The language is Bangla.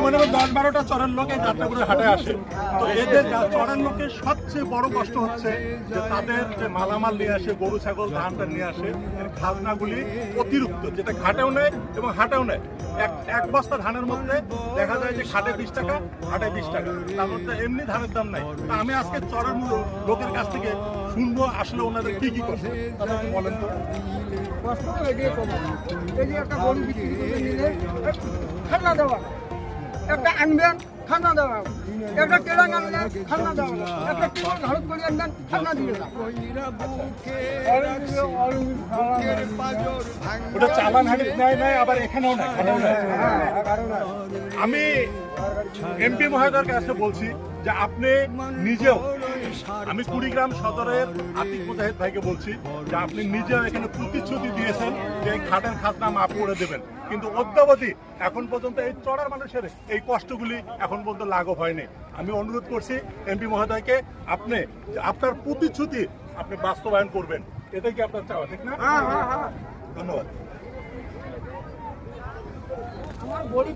মানে 10-12টা চরের লোক এই যাত্রাপুরের হাটে আসে। তো এদের চরের লোকের সবচেয়ে বড় কষ্ট হচ্ছে যে তাদের যে মালামাল নিয়ে আসে, গরু ছাগল ধান নিয়ে আসে, এর খাজনাগুলি অতিরিক্ত, যেটা ঘাটেও নেয় এবং হাটেও নেয়। এক বস্তা ধানের মধ্যে দেখা যায় যে ঘাটে 20 টাকা, হাটে 20 টাকা, তার মধ্যে এমনি ধানের দাম নাই। তা আমি আজকে চরের লোকের কাছ থেকে শুনবো আসলে ওনাদের কি কি কষ্ট, তাহলে আপনি বলেন তো। কষ্ট তো এগিয়ে কম। এই যে একটা গরু বিক্রি করে নিলে খাজনা দেওয়া, একটা আনবেন খাজনা দেওয়া, একটা কেরাং আনলেন খাজনা দেওয়া, একটা টিমার ঘাড়ত করে আনবেন খাজনা দিয়ে দাও। ওটা চালান হাটে নাই, আবার এখানেও নাই, ঘাটেও নাই। আমি এমপি মহোদয়ের কাছে বলছি যে আপনি নিজেও, আমি কুড়িগ্রাম সদরের আতিক মুজাহিদ ভাইকে বলছি যে আপনি নিজেও এখানে প্রতিশ্রুতি দিয়েছেন যে এই ঘাটের খাজনা মাফ করে দেবেন, কিন্তু অদ্যাবধি এখন পর্যন্ত এই চড়ার মানুষের এই কষ্টগুলি এখন পর্যন্ত লাঘব হয়নি। আমি অনুরোধ করছি এমপি মহোদয়কে, আপনি আপনার প্রতিশ্রুতি আপনি বাস্তবায়ন করবেন, এটাই কি আপনার চাওয়া, ঠিক না? ধন্যবাদ।